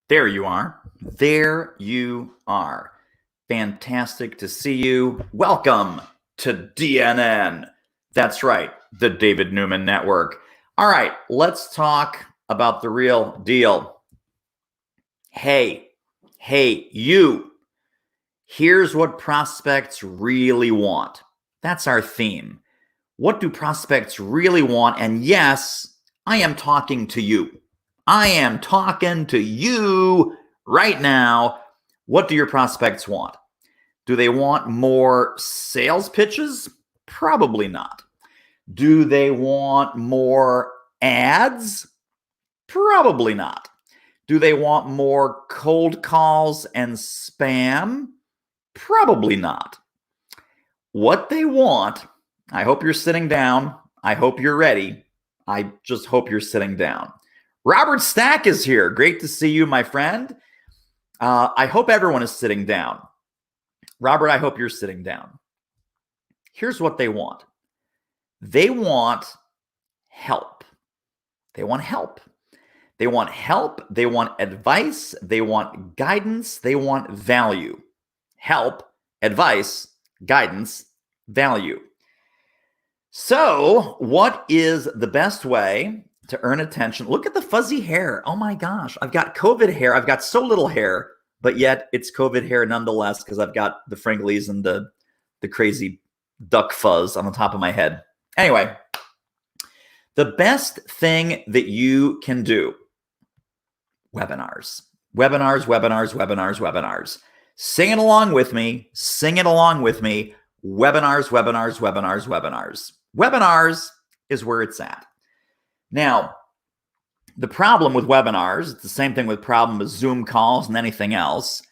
There you are. There you are. Fantastic to see you. Welcome to DNN. That's right, the David Newman Network. All right, let's talk about the real deal. Hey, you. Here's what prospects really want. That's our theme. What do prospects really want? And yes, I am talking to you. I am talking to you right now. What do your prospects want? Do they want more sales pitches? Probably not. Do they want more ads? Probably not. Do they want more cold calls and spam? Probably not. What they want, I hope you're sitting down. I hope you're ready. I just hope you're sitting down. Robert Stack is here. Great to see you, my friend. I hope everyone is sitting down. Robert, I hope you're sitting down. Here's what they want. They want help. They want help. They want help. They want advice. They want guidance. They want value. Help, advice, guidance, value. So, what is the best way to earn attention? Look at the fuzzy hair. Oh my gosh, I've got COVID hair. I've got so little hair, but yet it's COVID hair nonetheless because I've got the fringlies and the crazy duck fuzz on the top of my head. Anyway, the best thing that you can do, webinars. Webinars, webinars, webinars, webinars. Sing it along with me. Sing it along with me. Webinars, webinars, webinars, webinars. Webinars is where it's at. Now, the problem with webinars, it's the same thing with problem with Zoom calls and anything else.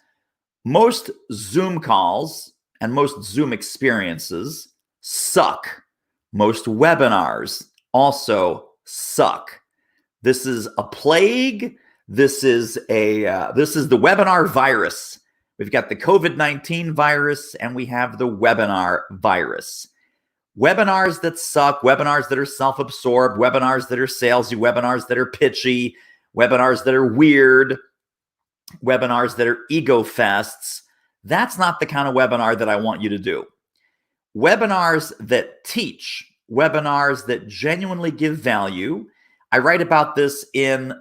Most Zoom calls and most Zoom experiences suck. Most webinars also suck. This is a plague. This is the webinar virus. We've got the COVID-19 virus and we have the webinar virus. Webinars that suck, webinars that are self-absorbed, webinars that are salesy, webinars that are pitchy, webinars that are weird, webinars that are ego fests. That's not the kind of webinar that I want you to do. Webinars that teach, webinars that genuinely give value. I write about this in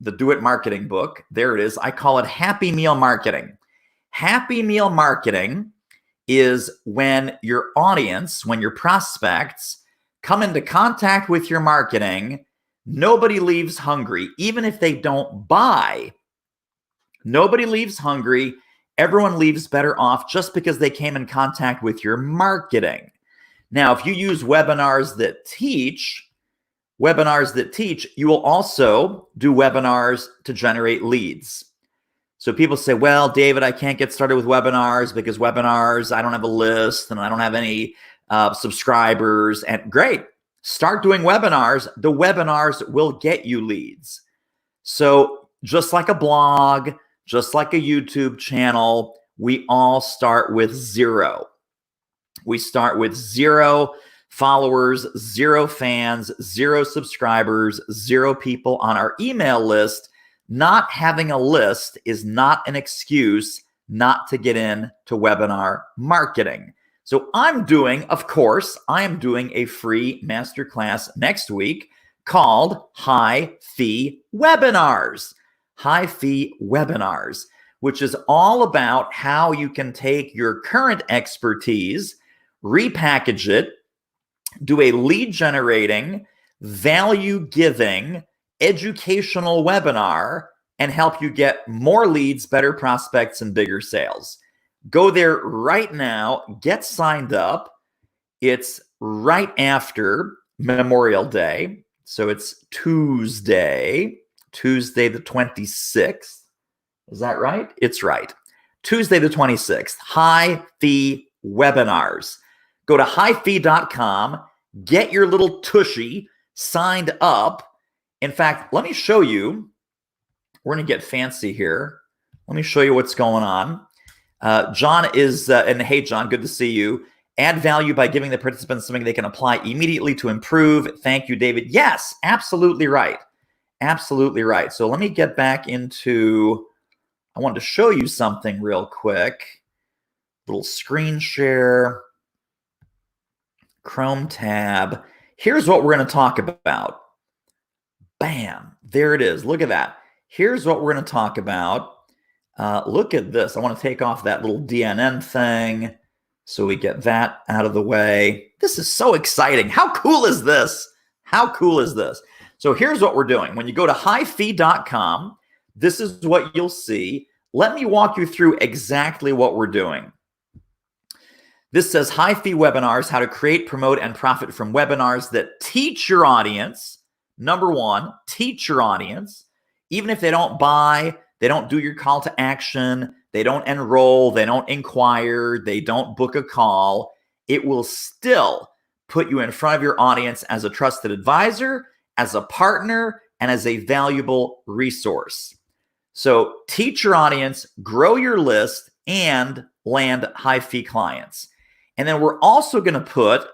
the Do It Marketing book. There it is. I call it Happy Meal Marketing. Happy Meal Marketing is when your audience, when your prospects come into contact with your marketing, nobody leaves hungry. Even if they don't buy, nobody leaves hungry. Everyone leaves better off just because they came in contact with your marketing. Now, if you use webinars that teach, you will also do webinars to generate leads. So people say, well, David, I can't get started with webinars because webinars, I don't have a list and I don't have any subscribers. And great, start doing webinars. The webinars will get you leads. So just like a blog, just like a YouTube channel, we all start with zero. We start with 0 followers, 0 fans, 0 subscribers, 0 people on our email list. Not having a list is not an excuse not to get into webinar marketing. So I am doing a free masterclass next week called High Fee Webinars. High Fee Webinars, which is all about how you can take your current expertise, repackage it, do a lead generating, value giving, educational webinar, and help you get more leads, better prospects, and bigger sales. Go there right now, get signed up. It's right after Memorial Day. So it's Tuesday the 26th. Is that right? It's right. Tuesday the 26th, High Fee Webinars. Go to highfee.com, get your little tushy signed up. In fact, let me show you. We're going to get fancy here. Let me show you what's going on. John is, and hey, John, good to see you. Add value by giving the participants something they can apply immediately to improve. Thank you, David. Yes, absolutely right. Absolutely right. So let me get back into, I wanted to show you something real quick. Little screen share, Chrome tab. Here's what we're going to talk about. Bam, there it is. Look at that. Here's what we're going to talk about. Look at this. I want to take off that little DNN thing so we get that out of the way. This is so exciting. How cool is this? How cool is this? So here's what we're doing. When you go to highfee.com, this is what you'll see. Let me walk you through exactly what we're doing. This says high fee webinars, how to create, promote, and profit from webinars that teach your audience. Number one, teach your audience. Even if they don't buy, they don't do your call to action, they don't enroll, they don't inquire, they don't book a call, it will still put you in front of your audience as a trusted advisor, as a partner, and as a valuable resource. So teach your audience, grow your list, and land high fee clients. And then we're also going to put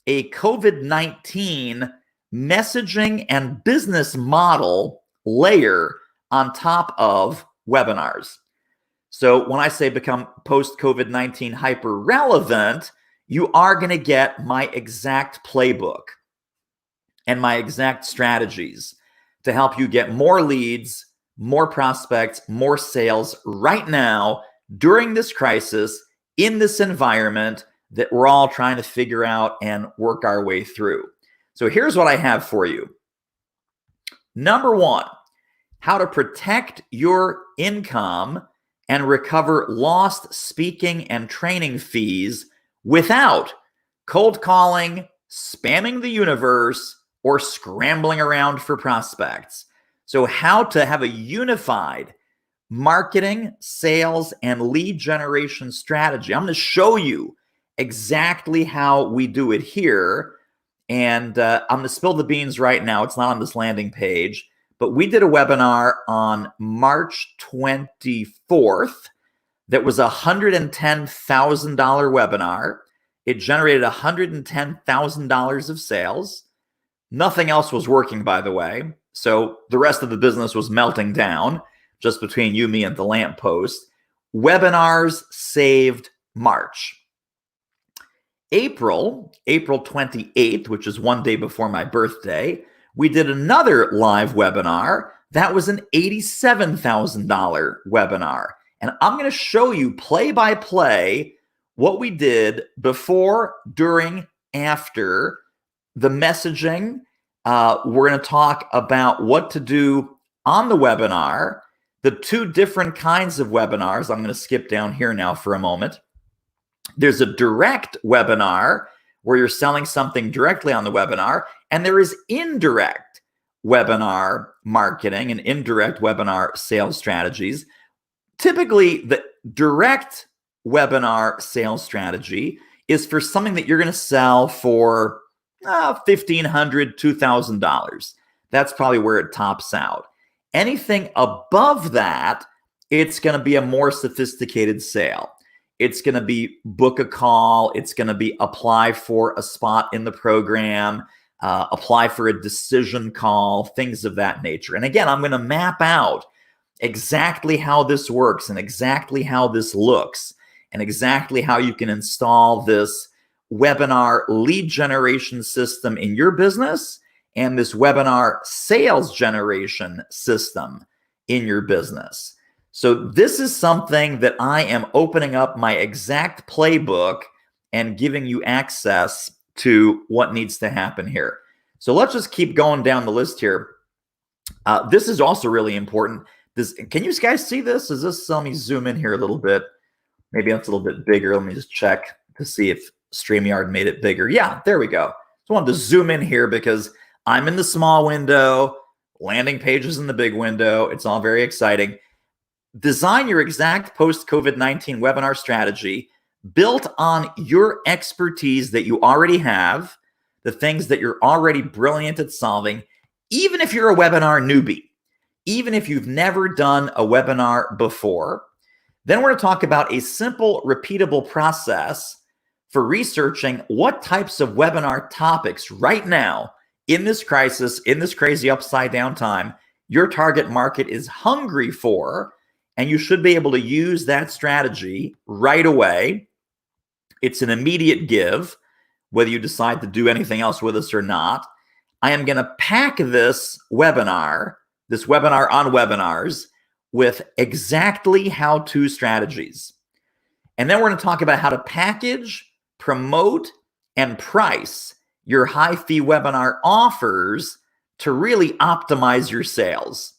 a COVID-19 messaging and business model layer on top of webinars. So when I say become post-COVID-19 hyper relevant, you are going to get my exact playbook and my exact strategies to help you get more leads, more prospects, more sales right now during this crisis in this environment that we're all trying to figure out and work our way through. So here's what I have for you. Number one, how to protect your income and recover lost speaking and training fees without cold calling, spamming the universe, or scrambling around for prospects. So how to have a unified marketing, sales, and lead generation strategy. I'm going to show you exactly how we do it here. And I'm going to spill the beans right now. It's not on this landing page, but we did a webinar on March 24th that was a $110,000 webinar. It generated $110,000 of sales. Nothing else was working, by the way. So the rest of the business was melting down just between you, me, and the lamppost. Webinars saved March. April 28th, which is one day before my birthday, we did another live webinar. That was an $87,000 webinar. And I'm going to show you play by play what we did before, during, after the messaging. We're going to talk about what to do on the webinar, the two different kinds of webinars. I'm going to skip down here now for a moment. There's a direct webinar where you're selling something directly on the webinar, and there is indirect webinar marketing and indirect webinar sales strategies. Typically, the direct webinar sales strategy is for something that you're going to sell for $1,500, $2,000. That's probably where it tops out. Anything above that, it's going to be a more sophisticated sale. It's going to be book a call. It's going to be apply for a spot in the program, apply for a decision call, things of that nature. And again, I'm going to map out exactly how this works and exactly how this looks and exactly how you can install this webinar lead generation system in your business and this webinar sales generation system in your business. So this is something that I am opening up my exact playbook and giving you access to what needs to happen here. So let's just keep going down the list here. This is also really important. Can you guys see this? Is this, let me zoom in here a little bit. Maybe it's a little bit bigger. Let me just check to see if StreamYard made it bigger. Yeah, there we go. So I wanted to zoom in here because I'm in the small window, landing pages in the big window. It's all very exciting. Design your exact post-COVID-19 webinar strategy built on your expertise that you already have, the things that you're already brilliant at solving, even if you're a webinar newbie, even if you've never done a webinar before. Then we're going to talk about a simple, repeatable process for researching what types of webinar topics right now in this crisis, in this crazy upside down time, your target market is hungry for, and you should be able to use that strategy right away. It's an immediate give, whether you decide to do anything else with us or not. I am going to pack this webinar on webinars, with exactly how-to strategies. And then we're going to talk about how to package, promote, and price your high-fee webinar offers to really optimize your sales,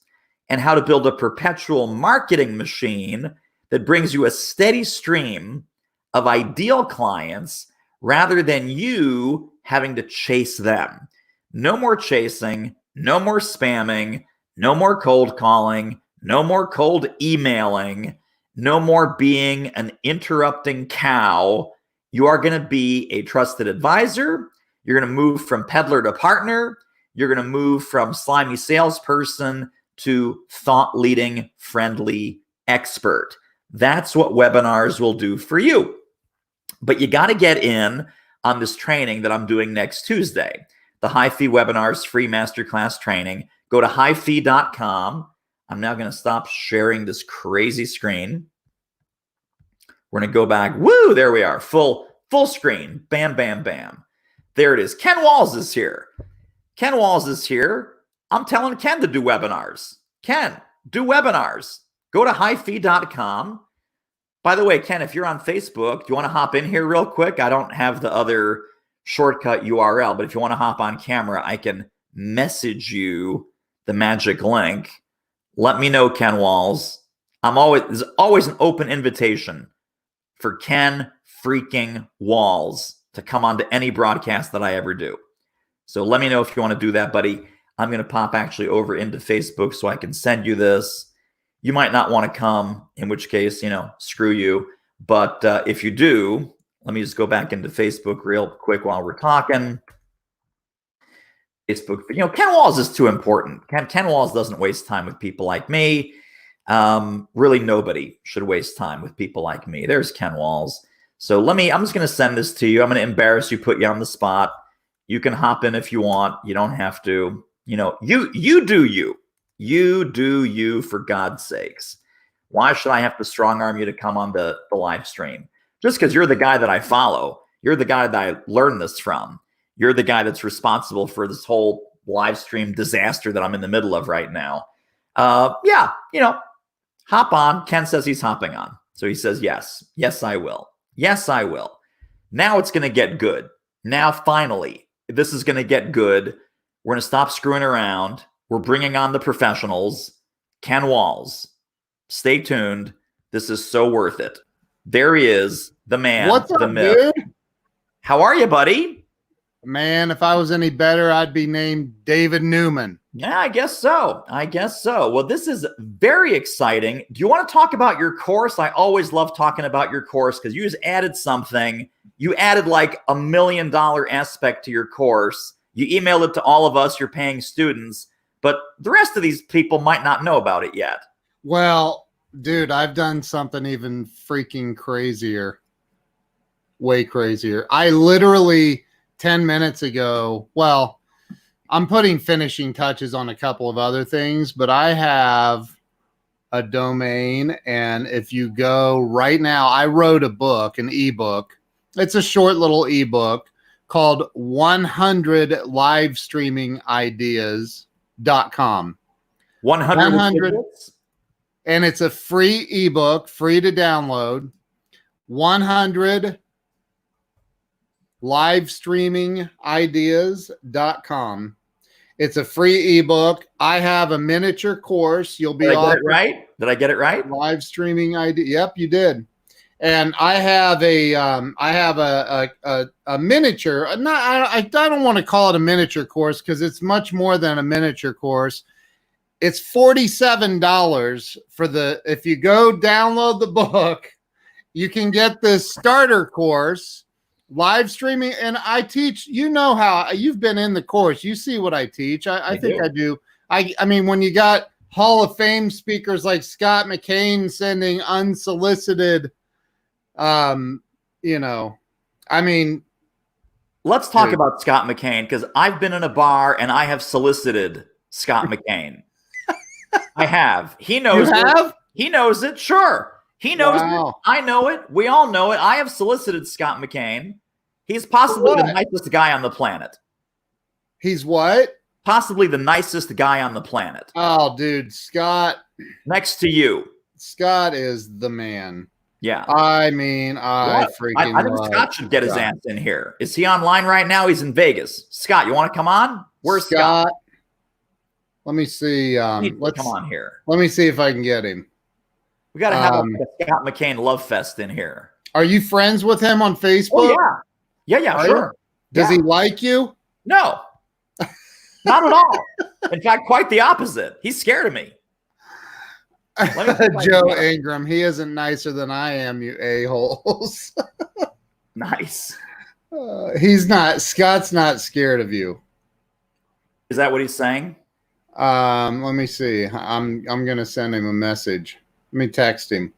and how to build a perpetual marketing machine that brings you a steady stream of ideal clients rather than you having to chase them. No more chasing, no more spamming, no more cold calling, no more cold emailing, no more being an interrupting cow. You are going to be a trusted advisor. You're going to move from peddler to partner. You're going to move from slimy salesperson to thought-leading, friendly expert. That's what webinars will do for you. But you got to get in on this training that I'm doing next Tuesday, the High-Fee Webinars Free Masterclass Training. Go to highfee.com. I'm now going to stop sharing this crazy screen. We're going to go back. Woo, there we are. Full screen. Bam, bam, bam. There it is. Ken Walls is here. Ken Walls is here. I'm telling Ken to do webinars. Ken, do webinars. Go to highfee.com. By the way, Ken, if you're on Facebook, do you want to hop in here real quick? I don't have the other shortcut URL, but if you want to hop on camera, I can message you the magic link. Let me know, Ken Walls. There's always an open invitation for Ken freaking Walls to come on to any broadcast that I ever do. So let me know if you want to do that, buddy. I'm going to pop actually over into Facebook so I can send you this. You might not want to come, in which case, screw you. But if you do, let me just go back into Facebook real quick while we're talking. Facebook, Ken Walls is too important. Ken Walls doesn't waste time with people like me. Really, nobody should waste time with people like me. There's Ken Walls. So I'm just going to send this to you. I'm going to embarrass you, put you on the spot. You can hop in if you want. You don't have to. You do you. You do you, for God's sakes. Why should I have to strong arm you to come on the live stream? Just because you're the guy that I follow. You're the guy that I learned this from. You're the guy that's responsible for this whole live stream disaster that I'm in the middle of right now. Yeah, hop on. Ken says he's hopping on. So he says, yes. Yes, I will. Yes, I will. Now it's going to get good. Now, finally, this is going to get good. We're going to stop screwing around. We're bringing on the professionals. Ken Walls. Stay tuned. This is so worth it. There he is, the man, What's up, the myth. dude? How are you, buddy? Man, if I was any better, I'd be named David Newman. Yeah, I guess so. Well, this is very exciting. Do you want to talk about your course? I always love talking about your course because you just added something. You added like $1 million aspect to your course. You emailed it to all of us, your paying students, but the rest of these people might not know about it yet. Well, dude, I've done something even freaking crazier. Way crazier. I literally 10 minutes ago, well, I'm putting finishing touches on a couple of other things, but I have a domain. And if you go right now, I wrote a book, an ebook. It's a short little ebook called 100 Live Streaming Ideas.com. 100. And it's a free ebook, free to download. 100 Live Streaming Ideas.com. It's a free ebook. I have a miniature course. You'll be Did I get it right? Did I get it right? Live streaming idea. Yep, you did. And I have a miniature. I don't want to call it a miniature course because it's much more than a miniature course. It's $47 for if you go download the book, you can get this starter course, live streaming. And I teach, how you've been in the course. You see what I teach. I think I do. I mean, when you got Hall of Fame speakers like Scott McCain sending unsolicited, I mean, let's talk about Scott McCain, because I've been in a bar and I have solicited Scott McCain. I have. He You knows have? it. He knows it. Sure. He knows Wow. it. I know it. We all know it. I have solicited Scott McCain. He's possibly the What? nicest guy on the planet. He's what? Possibly the nicest guy on the planet. Oh, dude, Scott. Next to you. Scott is the man. Yeah. I mean, I What? freaking I think love Scott should get his Scott. ass in here. Is he online right now? He's in Vegas. Scott, you want to come on? Where's Scott? Let me see. Let's come on here. Let me see if I can get him. We got to have a Scott McCain love fest in here. Are you friends with him on Facebook? Oh, yeah. Yeah, sure. Does he like you? No. Not at all. In fact, quite the opposite. He's scared of me. Joe Ingram, he isn't nicer than I am, you a-holes. Nice. He's not. Scott's not scared of you. Is that what he's saying? Let me see. I'm gonna send him a message. Let me text him.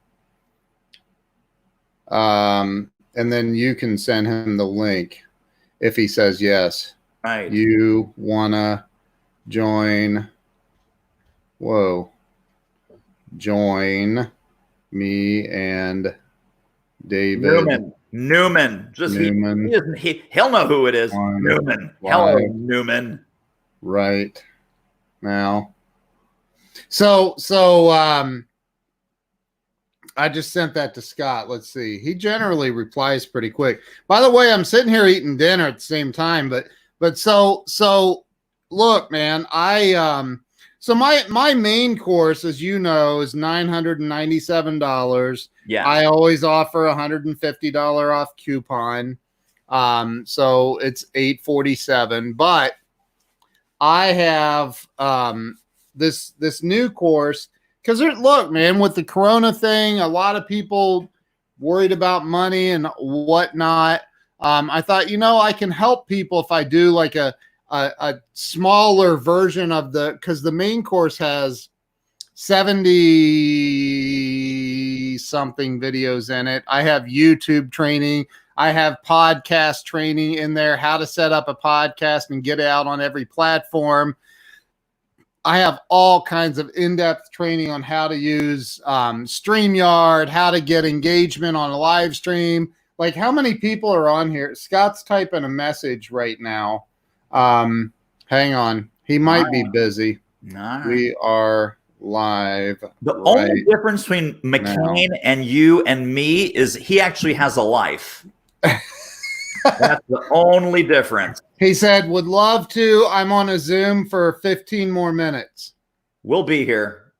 And then you can send him the link if he says yes. Right. You wanna join? Whoa. Join me and David Newman. Just Newman. He'll know who it is. Newman. Hello, Newman. Right now. So I just sent that to Scott. Let's see. He generally replies pretty quick. By the way, I'm sitting here eating dinner at the same time, but so look, man, so my main course, as you know, is $997. Yeah. I always offer $150 off coupon. So it's $847. But I have this new course because look, man, with the Corona thing, a lot of people worried about money and whatnot. I thought, I can help people if I do like a smaller version of because the main course has 70 something videos in it. I have YouTube training. I have podcast training in there, how to set up a podcast and get it out on every platform. I have all kinds of in-depth training on how to use StreamYard, how to get engagement on a live stream. Like, how many people are on here? Scott's typing a message right now. Hang on. He might be busy. Right. We are live. The only difference between McCain and you and me is he actually has a life. That's the only difference. He said, would love to. I'm on a Zoom for 15 more minutes. We'll be here.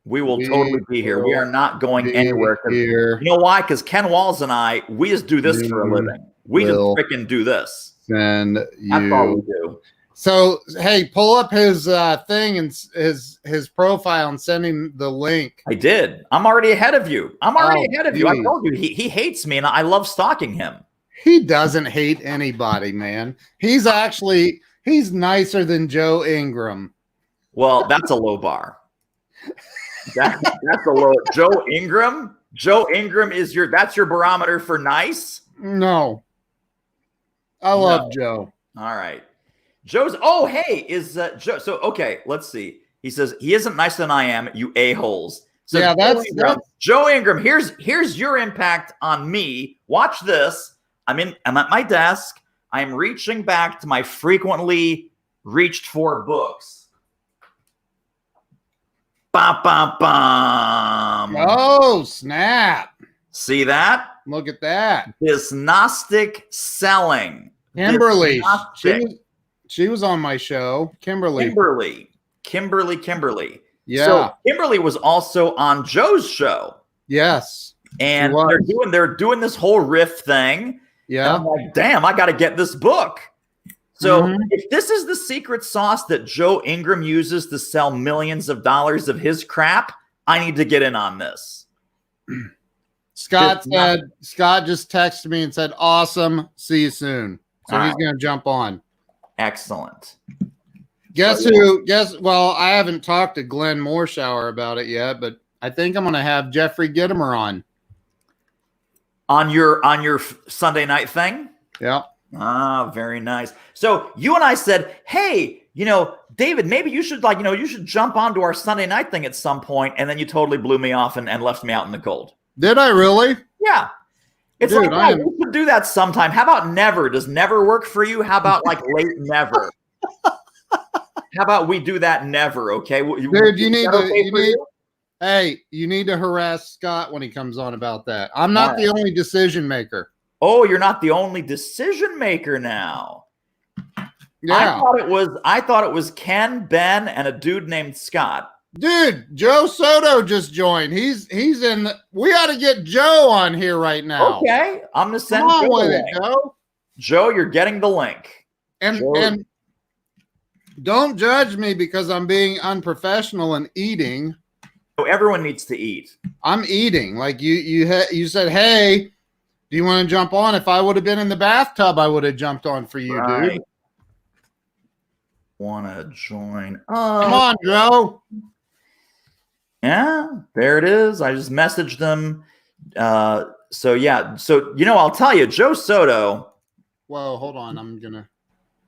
We will totally be here. We are not going anywhere. You know why? Because Ken Walls and I, we just do this for a living. We just freaking do this. Send That's all we do. So, hey, pull up his thing and his profile and send him the link. I did. I'm already ahead of you. I told you he hates me, and I love stalking him. He doesn't hate anybody, man. He's nicer than Joe Ingram. Well, that's a low bar. That's a low. Joe Ingram is that's your barometer for nice? No. I love Joe. All right. Joe. Joe. So, okay, let's see. He says, he isn't nicer than I am, you a-holes. So yeah, that's Joe Ingram. Here's your impact on me. Watch this. I'm at my desk. I'm reaching back to my frequently reached for books. Bum, bum, bum. Oh, snap. See that? Look at that. This Gnostic selling. Kimberly. She was on my show. Kimberly. Yeah. So Kimberly was also on Joe's show. Yes. And they're doing this whole riff thing. Yeah. And I'm like, damn, I got to get this book. So if this is the secret sauce that Joe Ingram uses to sell millions of dollars of his crap, I need to get in on this. Scott just texted me and said, awesome. See you soon. So he's going to jump on. Excellent. Well, I haven't talked to Glenn Morshower about it yet, but I think I'm going to have Jeffrey Gitomer on. On your Sunday night thing? Yeah. Ah, very nice. So you and I said, hey, David, maybe you should you should jump onto our Sunday night thing at some point, and then you totally blew me off and left me out in the cold. Did I really? Yeah. It's Dude, like, we should do that sometime. How about never? Does never work for you? How about like late never? How about we do that never? Okay. Dude, you need to harass Scott when he comes on about that. I'm not the only decision maker. Oh, you're not the only decision maker now. Yeah. I thought it was Ken, Ben, and a dude named Scott. Dude, Joe Soto just joined. He's in. We ought to get Joe on here right now. Okay, I'm gonna send Come on Joe with it, Joe. Joe, you're getting the link. And don't judge me because I'm being unprofessional and eating. Everyone needs to eat. I'm eating. Like you said, hey, do you want to jump on? If I would have been in the bathtub, I would have jumped on for you, dude. Want to join? Come on, Joe. Yeah, there it is. I just messaged them. So yeah, I'll tell you, Joe Soto. Whoa, hold on. I'm gonna.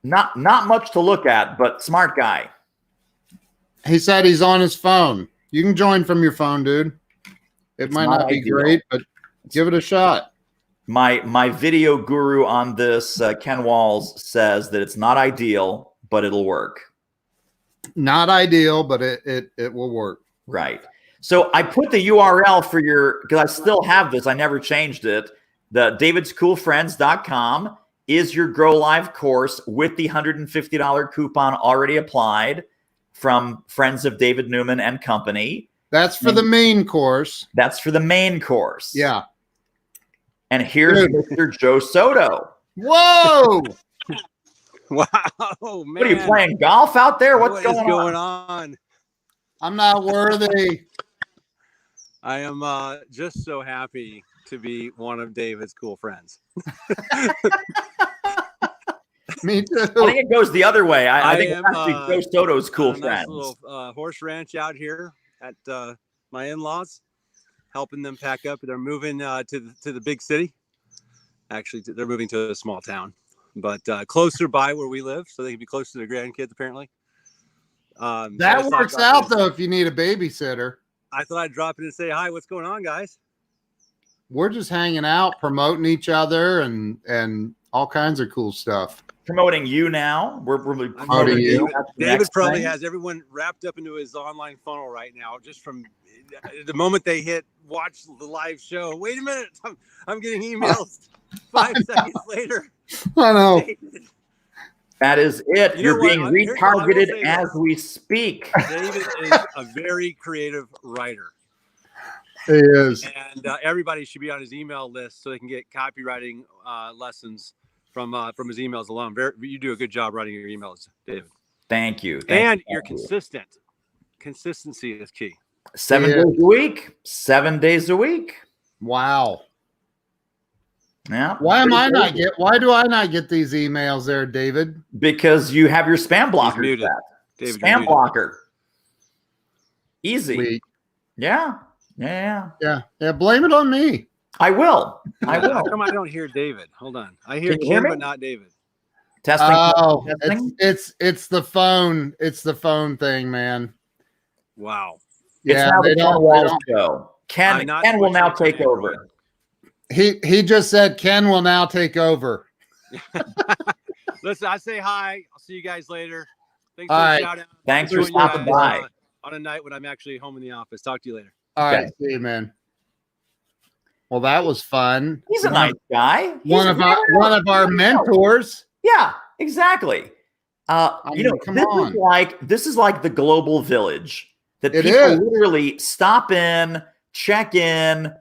Not much to look at, but smart guy. He said he's on his phone. You can join from your phone, dude. It might not be great, but give it a shot. My video guru on this, Ken Walls, says that it's not ideal, but it'll work. Not ideal, but it will work. Right. So I put the URL for because I still have this. I never changed it. The davidscoolfriends.com is your Grow Live course with the $150 coupon already applied from Friends of David Newman and Company. That's for the main course. That's for the main course. Yeah. And here's Mr. Joe Soto. Whoa. Wow, man. What are you playing golf out there? What's going on? I'm not worthy. I am just so happy to be one of David's cool friends. Me too. I think it goes the other way. I think it's actually Joe Soto's cool friends. Nice little horse ranch out here at my in-laws, helping them pack up. They're moving to the big city. Actually, they're moving to a small town, but closer by where we live, so they can be closer to their grandkids, apparently. That works out, though, if you need a babysitter. I thought I'd drop in and say, hi, what's going on, guys? We're just hanging out, promoting each other, and all kinds of cool stuff. Promoting you now. We're promoting you. David probably has everyone wrapped up into his online funnel right now, just from the moment they hit watch the live show. Wait a minute, I'm getting emails 5 seconds later. I know. David. That is it. You're being retargeted as we speak. David is a very creative writer. He is. And everybody should be on his email list so they can get copywriting lessons from his emails alone. You do a good job writing your emails, David. Thank you. You're consistent. Consistency is key. 7 days a week. 7 days a week. Wow. Yeah. Why do I not get these emails there, David? Because you have your spam blocker. David, spam blocker. Easy. Sweet. Yeah. Blame it on me. I will. How come I don't hear David? Hold on. I hear Kim, but not David. Testing. Oh, it's the phone. It's the phone thing, man. Wow. It's how the Walls go. Ken will now take over. He just said Ken will now take over. Listen, I say hi. I'll see you guys later. Thanks for the shout out. Thanks for stopping by. On a night when I'm actually home in the office. Talk to you later. All right, see you, man. Well, that was fun. He's a nice guy. One of our mentors. Yeah, exactly. This is like the global village that people literally stop in, check in,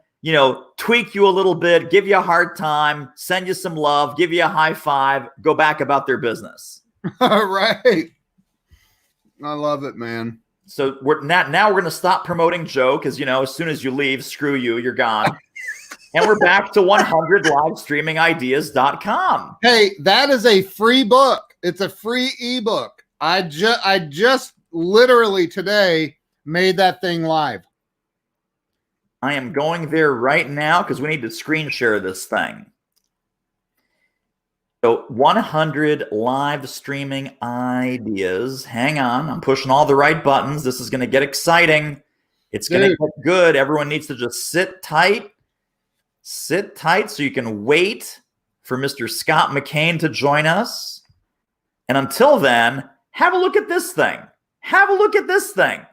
tweak you a little bit, give you a hard time, send you some love, give you a high five, go back about their business. All right. I love it, man. So now we're going to stop promoting Joe because, as soon as you leave, screw you, you're gone. And we're back to 100livestreamingideas.com. Hey, that is a free book. It's a free ebook. I just literally today made that thing live. I am going there right now because we need to screen share this thing. So 100 live streaming ideas. Hang on, I'm pushing all the right buttons. This is going to get exciting. It's going to get good. Everyone needs to just sit tight. Sit tight so you can wait for Mr. Scott McCain to join us. And until then, have a look at this thing. Have a look at this thing.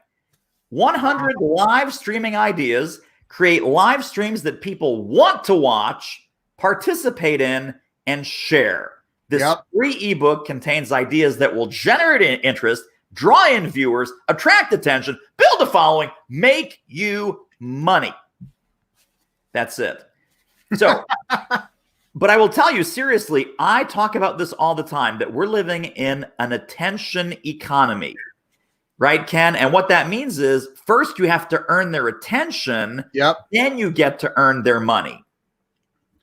100 live streaming ideas. Create live streams that people want to watch, participate in, and share. This free ebook contains ideas that will generate interest, draw in viewers, attract attention, build a following, make you money. That's it. So, but I will tell you seriously, I talk about this all the time, that we're living in an attention economy, right, Ken? And what that means is first you have to earn their attention, then you get to earn their money.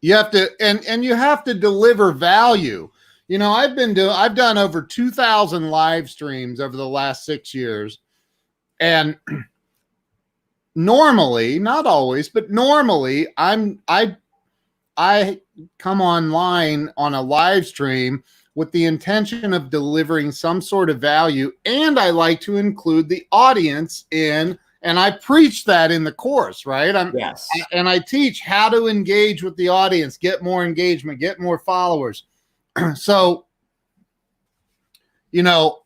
You have to, and you have to deliver value. You know, I've done over 2,000 live streams over the last 6 years. And normally, not always, but normally I come online on a live stream with the intention of delivering some sort of value. And I like to include the audience in. And I preach that in the course, right? And I teach how to engage with the audience, get more engagement, get more followers. So, you know,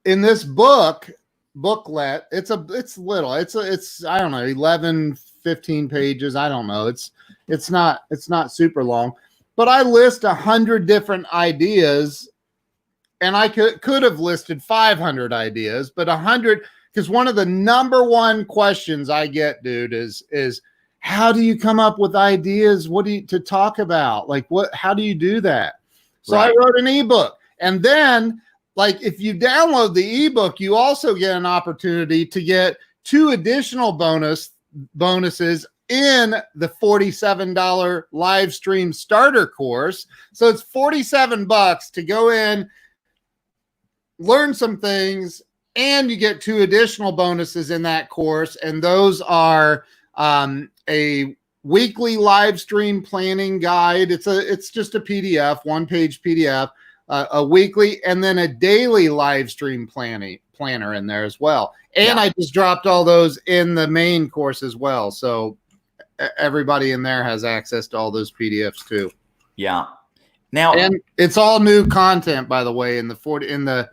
in this booklet, it's little. It's I don't know, 11, 15 pages. I don't know. It's not super long, but I list 100 different ideas, and I could have listed 500 ideas, but 100. Because one of the number one questions I get, dude, is how do you come up with ideas? What do you to talk about? Like how do you do that? So I wrote an ebook. And then, like, if you download the ebook, you also get an opportunity to get 2 additional bonuses in the $47 live stream starter course. So it's $47 to go in, learn some things, and you get 2 additional bonuses in that course. And those are a weekly live stream planning guide. It's just a PDF, 1-page PDF, a weekly, and then a daily live stream planner in there as well. And I just dropped all those in the main course as well. So everybody in there has access to all those PDFs too. Yeah. Now, and it's all new content, by the way, in the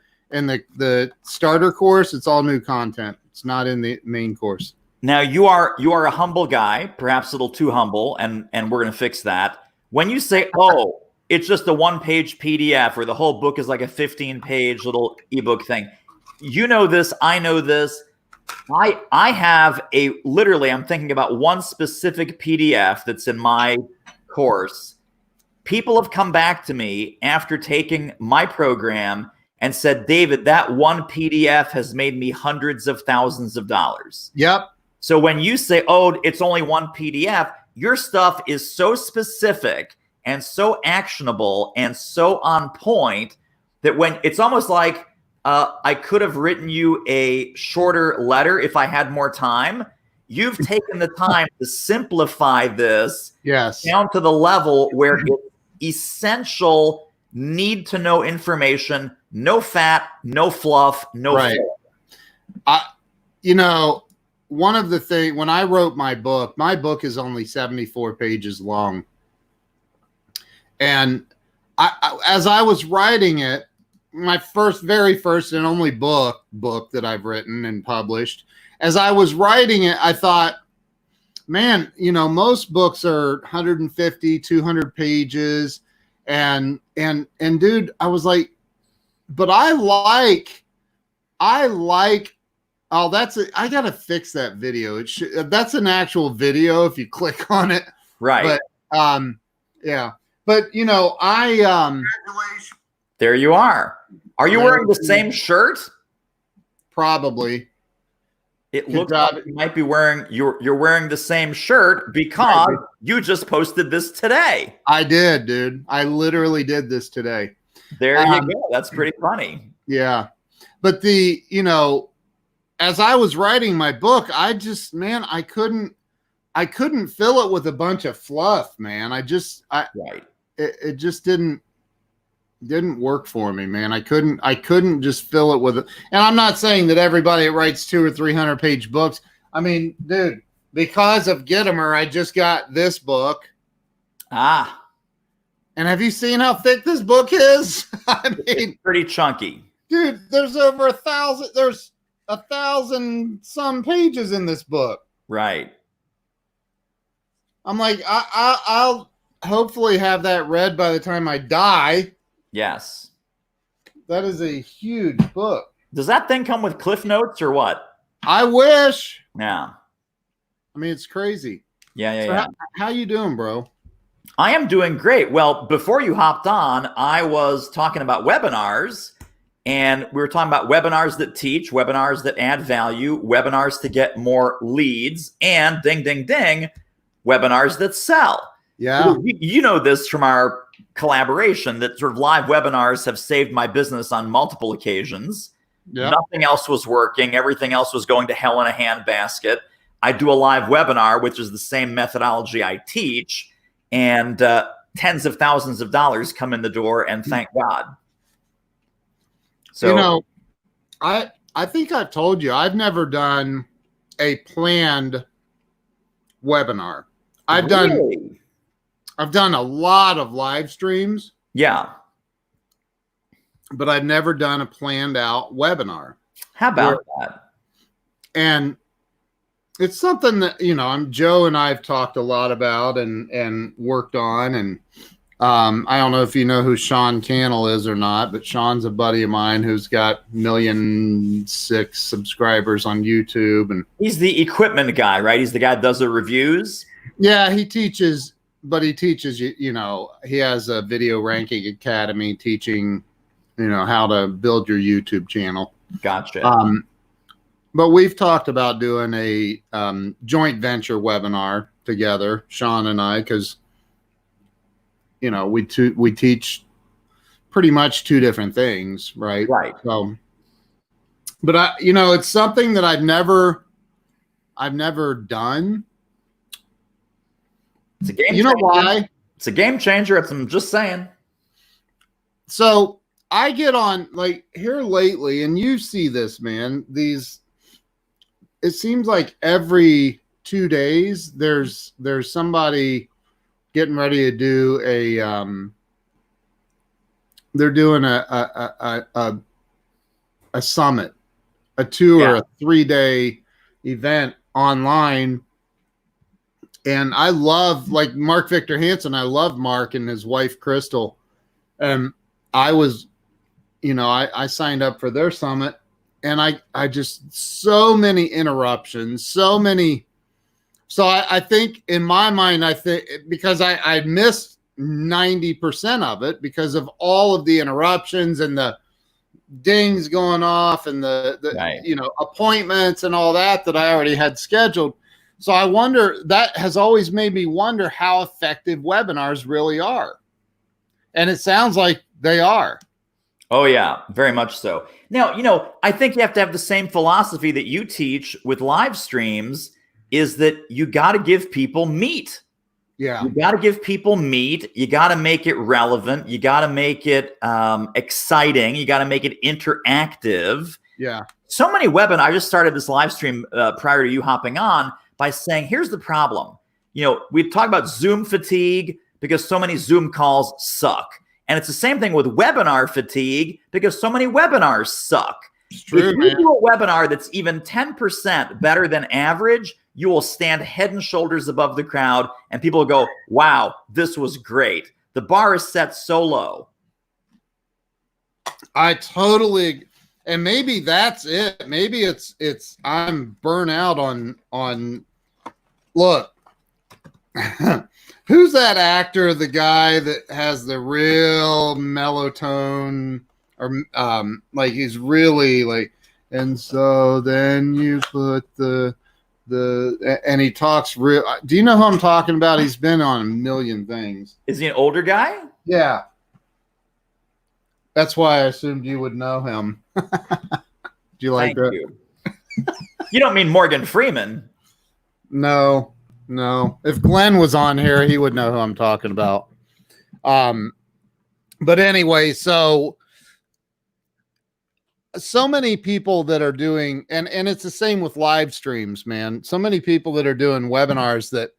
starter course. It's all new content. It's not in the main course. Now you are a humble guy, perhaps a little too humble, and we're going to fix that. When you say, oh, it's just a 1-page PDF, or the whole book is like a 15-page little ebook thing, you know this, I know this. I have literally, I'm thinking about one specific PDF that's in my course. People have come back to me after taking my program and said, David, that one PDF has made me hundreds of thousands of dollars. Yep. So when you say, oh, it's only one PDF, your stuff is so specific and so actionable and so on point that when it's almost like I could have written you a shorter letter if I had more time. You've taken the time to simplify this down to the level where it's essential, need to know information, no fat, no fluff, no fluff. You know, one of the things, when I wrote my book is only 74 pages long. And as I was writing it, my very first and only book that I've written and published, as I was writing it, I thought, man, you know, most books are 150, 200 pages. And dude, I was like, but I like, oh, I got to fix that video. That's an actual video if you click on it. Right. But, yeah. But, you know, there you are. Are you wearing the same shirt? Probably. It looks like you might be wearing, you're wearing the same shirt because you just posted this today. I did, dude. I literally did this today. There you go. That's pretty funny. Yeah. But you know, as I was writing my book, I couldn't fill it with a bunch of fluff, man. It just didn't, didn't work for me, man. I couldn't just fill it with it. And I'm not saying that everybody that writes 200 or 300 page books. I mean, dude, because of Gitomer, I just got this book. Ah. And have you seen how thick this book is? I mean, it's pretty chunky. Dude, there's over 1,000. There's 1,000 some pages in this book. Right. I'm like, I'll hopefully have that read by the time I die. Yes. That is a huge book. Does that thing come with Cliff Notes or what? I wish. Yeah. I mean, it's crazy. Yeah. So how you doing, bro? I am doing great. Well, before you hopped on, I was talking about webinars, and we were talking about webinars that teach, webinars that add value, webinars to get more leads, and ding, ding, ding, webinars that sell. Yeah. You know this from our collaboration that sort of live webinars have saved my business on multiple occasions. Yep. Nothing else was working. Everything else was going to hell in a handbasket. I do a live webinar, which is the same methodology I teach, and tens of thousands of dollars come in the door, and thank God. So, you know, I think I've told you, I've never done a planned webinar. I've done a lot of live streams. Yeah. But I've never done a planned out webinar. How about that? And it's something that, you know, Joe and I have talked a lot about and worked on. And I don't know if you know who Sean Cannell is or not, but Sean's a buddy of mine who's got 1,000,006 subscribers on YouTube. And he's the equipment guy, right? He's the guy that does the reviews. Yeah, he teaches, but he teaches, you know, he has a video ranking academy teaching, you know, how to build your YouTube channel. Gotcha. But we've talked about doing a joint venture webinar together, Sean and I, because, you know, we teach pretty much two different things, right? Right. So, but you know, it's something that I've never done. It's a game changer. You know why? It's a game changer. I'm just saying. So I get on like here lately, and you see this, man. It seems like every 2 days there's somebody getting ready to do they're doing a summit, a 2 or a 3 day event online. And I love, like, Mark Victor Hansen. I love Mark and his wife Crystal. I was, you know, I signed up for their summit. And I just, so many interruptions, so many. So I think in my mind, because I missed 90% of it because of all of the interruptions and the dings going off and the right. You know, appointments and all that I already had scheduled. So I wonder, that has always made me wonder how effective webinars really are. And it sounds like they are. Oh, yeah, very much so. Now, you know, I think you have to have the same philosophy that you teach with live streams, is that you got to give people meat. Yeah. You got to give people meat. You got to make it relevant. You got to make it exciting. You got to make it interactive. Yeah. So many webinars. I just started this live stream prior to you hopping on by saying, here's the problem. You know, we talk about Zoom fatigue because so many Zoom calls suck. And it's the same thing with webinar fatigue because so many webinars suck. It's true, if you do a webinar that's even 10% better than average, you will stand head and shoulders above the crowd and people will go, wow, this was great. The bar is set so low. I totally, and maybe that's it. Maybe it's I'm burnt out on look. Who's that actor, the guy that has the real mellow tone, or like he's really like, and so then you put and he talks real. Do you know who I'm talking about? He's been on a million things. Is he an older guy? Yeah. That's why I assumed you would know him. Do you like that? You. You don't mean Morgan Freeman? No. If Glenn was on here, he would know who I'm talking about. But anyway, so many people that are doing, and it's the same with live streams, man. So many people that are doing webinars that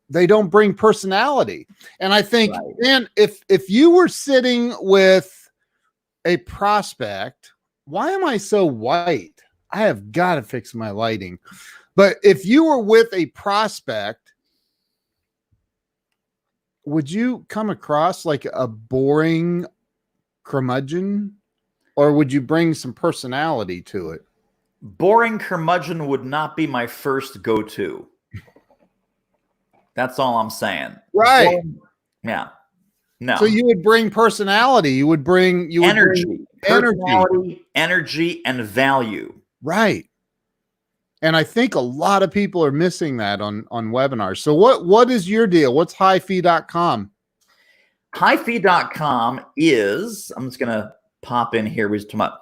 they don't bring personality. And I think, Right. man, if you were sitting with a prospect, why am I so white? I have got to fix my lighting. But if you were with a prospect, would you come across like a boring curmudgeon, or would you bring some personality to it? Boring curmudgeon would not be my first go-to. That's all I'm saying. Right. Boring, yeah. No. So you would bring personality. You would bring energy, energy, energy, and value. Right. And I think a lot of people are missing that on webinars. So what is your deal? What's highfee.com? Highfee.com is, I'm just going to pop in here. We're just talking about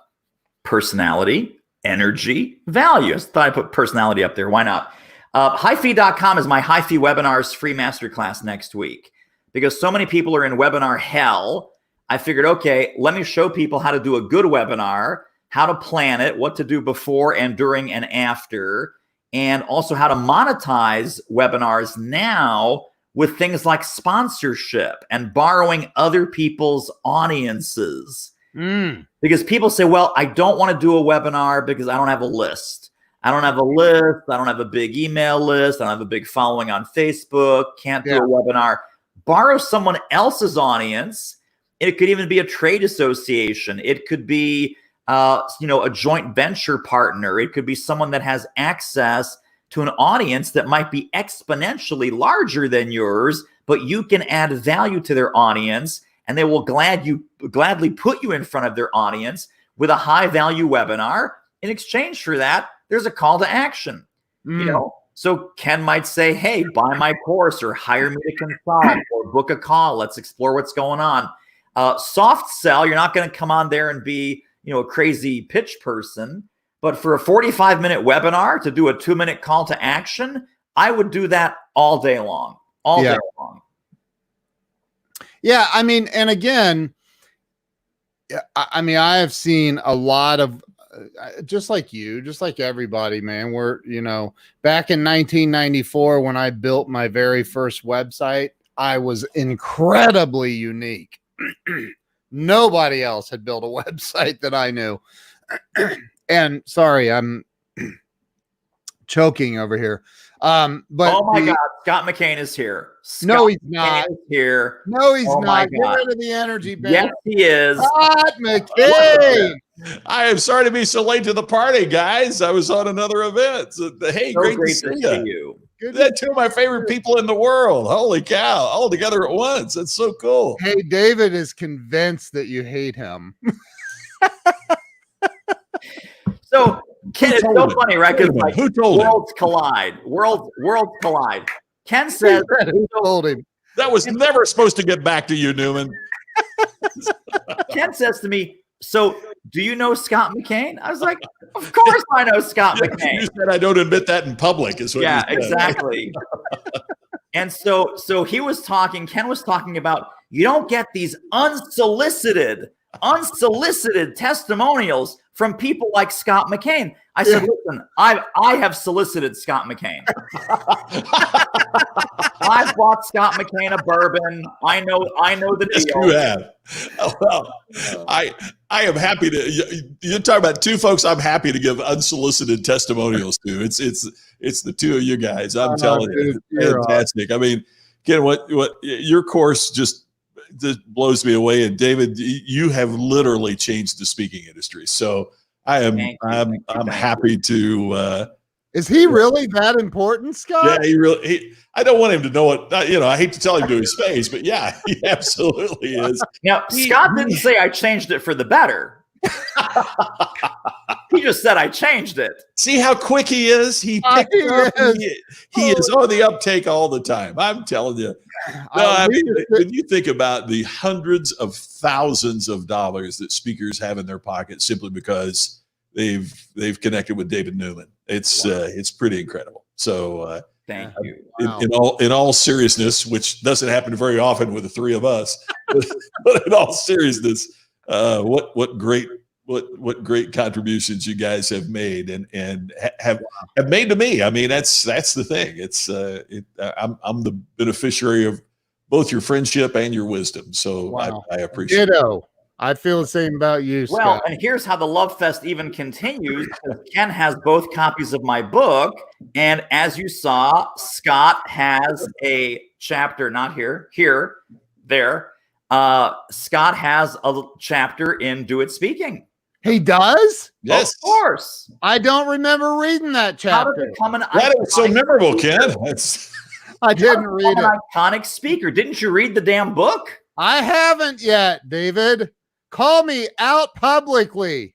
personality, energy, value. I thought I put personality up there. Why not? Highfee.com is my Highfee Webinars free masterclass next week. Because so many people are in webinar hell, I figured, okay, let me show people how to do a good webinar, how to plan it, what to do before and during and after, and also how to monetize webinars now with things like sponsorship and borrowing other people's audiences. Because people say, well, I don't want to do a webinar because I don't have a list. I don't have a list. I don't have a big email list. I don't have a big following on Facebook. Can't do a webinar. Borrow someone else's audience. It could even be a trade association. It could be, a joint venture partner. It could be someone that has access to an audience that might be exponentially larger than yours, but you can add value to their audience, and they will gladly put you in front of their audience with a high value webinar. In exchange for that, there's a call to action. So Ken might say, hey, buy my course or hire me to consult or book a call. Let's explore what's going on. Soft sell, you're not going to come on there and be, a crazy pitch person. But for a 45-minute webinar to do a 2-minute call to action, I would do that all day long. All day long. Yeah, I mean, and again, I have seen a lot of, just like you, just like everybody, man. We're, back in 1994 when I built my very first website, I was incredibly unique. Nobody else had built a website that I knew. And sorry, I'm choking over here. But oh my God, Scott McCain is here. No, he's not here. No, he's not. Get rid of the energy, baby. Yes, he is. Scott McCain. I am sorry to be so late to the party, guys. I was on another event. So, hey, so great to see you. They're two of my favorite people in the world. Holy cow. All together at once. That's so cool. Hey, David is convinced that you hate him. So, Ken, it's so funny, right? Because like, who told worlds collide. Worlds collide. Ken says, who told him? That was never supposed to get back to you, Newman. Ken says to me, so do you know Scott McCain? I was like, of course I know Scott McCain. You said I don't admit that in public. Is what you said. Exactly. And so Ken was talking about, you don't get these unsolicited testimonials from people like Scott McCain. I said, listen, I have solicited Scott McCain. I've bought Scott McCain a bourbon. I know the deal. Yes, you have. Oh, well, I am happy to. You're talking about two folks I'm happy to give unsolicited testimonials to. It's the two of you guys. I'm telling you, fantastic. I mean, Ken, what your course just blows me away. And David, you have literally changed the speaking industry. So I'm happy to. Is he really that important, Scott? Yeah, he really. I don't want him to know what. I hate to tell him to his face, but yeah, he absolutely is. Now, Scott didn't say I changed it for the better. He just said I changed it. See how quick he is? He picked up. He is on the uptake all the time. I'm telling you. No, I mean, when you think about the hundreds of thousands of dollars that speakers have in their pocket simply because they've connected with David Newman, it's pretty incredible. So Thank you. Wow. In all seriousness, which doesn't happen very often with the three of us, but in all seriousness, what great contributions you guys have made and have made to me. I mean, that's the thing. It's I'm the beneficiary of both your friendship and your wisdom. So Wow. I appreciate it. Ditto. I feel the same about you, Well, Scott. and here's how the Love Fest even continues. Ken has both copies of my book. And as you saw, Scott has a chapter, not here, there. Scott has a chapter in Do It Speaking. He does? Yes, Of course. I don't remember reading that How does chapter. it become an that was so iconic memorable, speaker? Ken. That's I didn't How read does it it. become an iconic speaker. Didn't you read the damn book? I haven't yet, David. Call me out publicly.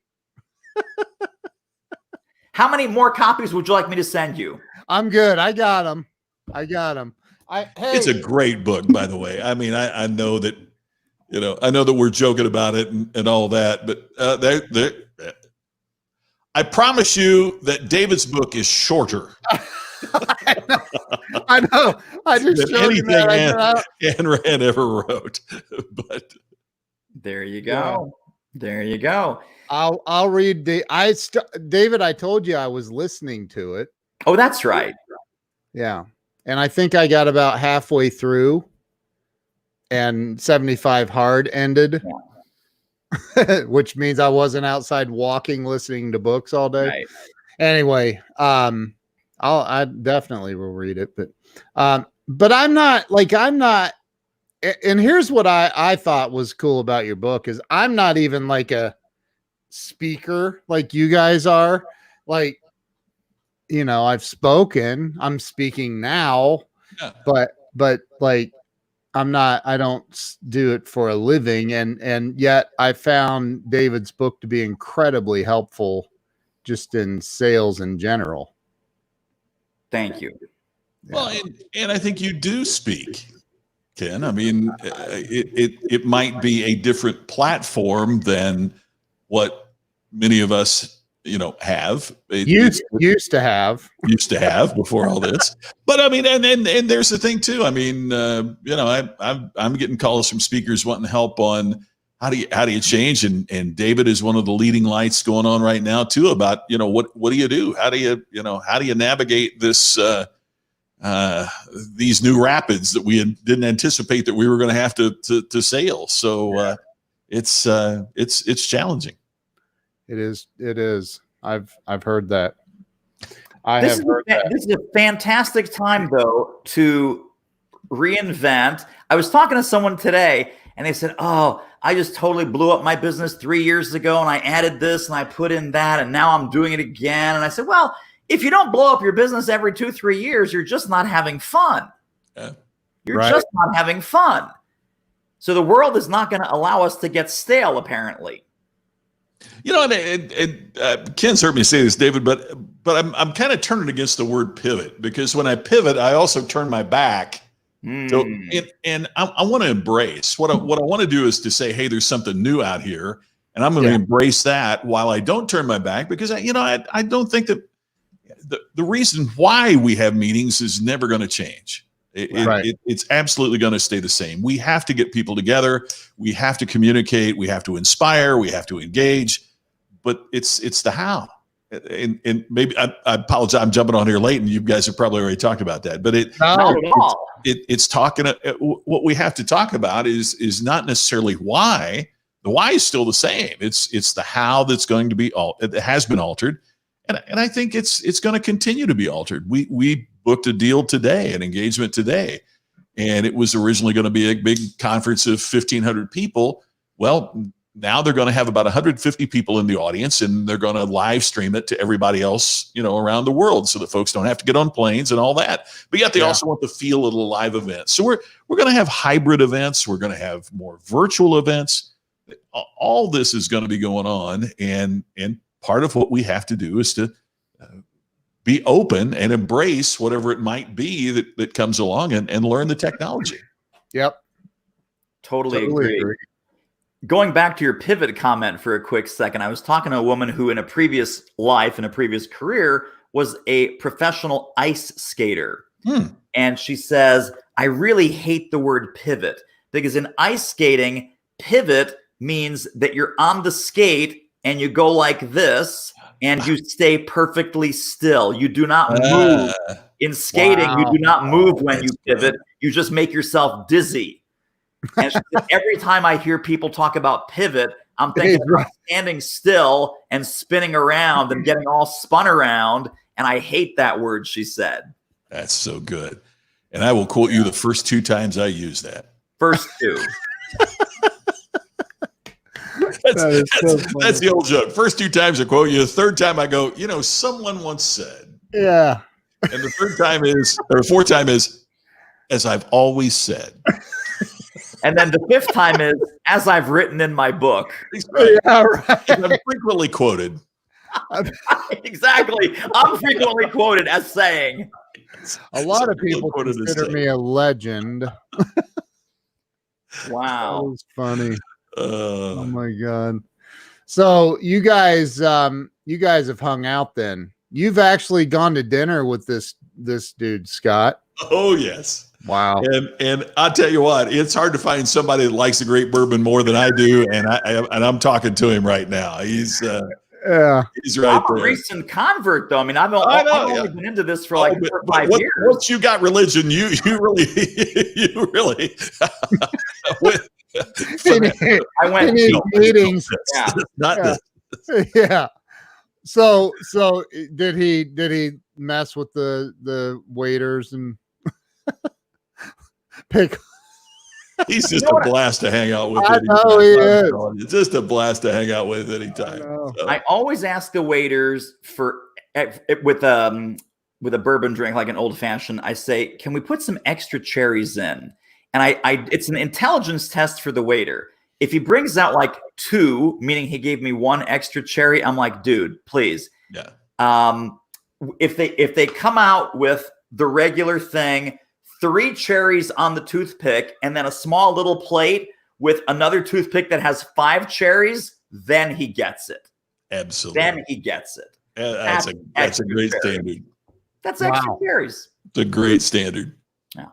How many more copies would you like me to send you? I'm good. I got him. Hey, it's a great book, by the way. I mean, I know that, I know that we're joking about it and all that, but I promise you that David's book is shorter I know. I just than showed you anything that. Ayn Rand ever wrote. But There you go. There you go. I'll read David, I told you I was listening to it. Oh, that's right. Yeah. And I think I got about halfway through and 75 hard ended, which means I wasn't outside walking, listening to books all day. Right. Anyway, I definitely will read it, but I'm not, and here's what I thought was cool about your book is I'm not even like a speaker like you guys are. Like, I've spoken, I'm speaking now, but like, I don't do it for a living. And yet I found David's book to be incredibly helpful just in sales in general. Thank you. well, and I think you do speak, Ken. I mean, it might be a different platform than what many of us, have Used to have before all this. But I mean, and there's the thing too. I mean, I'm getting calls from speakers wanting help on how do you change, and David is one of the leading lights going on right now too about what do you do? How do you navigate this these new rapids that we didn't anticipate that we were going to have to sail. So it's challenging. It is. I've heard that. This is a fantastic time, though, to reinvent. I was talking to someone today, and they said, "Oh, I just totally blew up my business 3 years ago, and I added this, and I put in that, and now I'm doing it again." And I said, "Well, if you don't blow up your business every 2-3 years, you're just not having fun. You're just not having fun. So the world is not going to allow us to get stale, apparently." Ken's heard me say this, David, but I'm kind of turning against the word pivot, because when I pivot, I also turn my back. So, and I want to embrace what I want to do is to say, hey, there's something new out here, and I'm going to embrace that while I don't turn my back, because I don't think that the reason why we have meetings is never going to change. It's absolutely going to stay the same. We have to get people together. We have to communicate. We have to inspire. We have to engage. But it's the how. And maybe I apologize. I'm jumping on here late, and you guys have probably already talked about that. But it's talking. What we have to talk about is not necessarily why. The why is still the same. It's the how that's going to be it has been altered. And I think it's going to continue to be altered. We booked a deal today, an engagement today, and it was originally going to be a big conference of 1,500 people. Well, now they're going to have about 150 people in the audience, and they're going to live stream it to everybody else, around the world, so that folks don't have to get on planes and all that. But yet they also want the feel of the live event. So we're going to have hybrid events. We're going to have more virtual events. All this is going to be going on, and part of what we have to do is to be open and embrace whatever it might be that comes along and learn the technology. Yep. Totally agree. Going back to your pivot comment for a quick second, I was talking to a woman who in a previous life, in a previous career, was a professional ice skater. And she says, I really hate the word pivot because in ice skating, pivot means that you're on the skate and you go like this and you stay perfectly still. You do not move. In skating, you do not move when you pivot. You just make yourself dizzy. And she said, every time I hear people talk about pivot, I'm thinking about standing still and spinning around and getting all spun around. And I hate that word, she said. That's so good. And I will quote you the first 2 times I use that. First 2. That's the old joke. First 2 times I quote you. The third time I go, someone once said. Yeah. And the third time is, or the fourth time is, as I've always said. And then the 5th time is, as I've written in my book. Right. Yeah, right. I'm frequently quoted. Exactly. I'm frequently quoted as saying. A lot of people consider me a legend. Wow. That was funny. Oh my God. So you guys have hung out then. You've actually gone to dinner with this dude, Scott. Oh, yes. Wow. And I'll tell you what, it's hard to find somebody that likes a great bourbon more than I do. And I'm talking to him right now. He's right I'm there. A recent convert, though. I mean, I've only been into this for like 4 or 5 years. Once you got religion, you really I went to meetings. Yeah. So did he mess with the waiters and pick? He's just a blast to hang out with. I know he is. It's just a blast to hang out with anytime. I always ask the waiters with a bourbon drink, like an old fashioned. I say, can we put some extra cherries in? And it's an intelligence test for the waiter. If he brings out like 2, meaning he gave me 1 extra cherry, I'm like, dude, please. Yeah. If they come out with the regular thing, 3 cherries on the toothpick, and then a small little plate with another toothpick that has 5 cherries, then he gets it. Absolutely. Then he gets it. That's a great standard. That's extra cherries. It's a great standard. Yeah.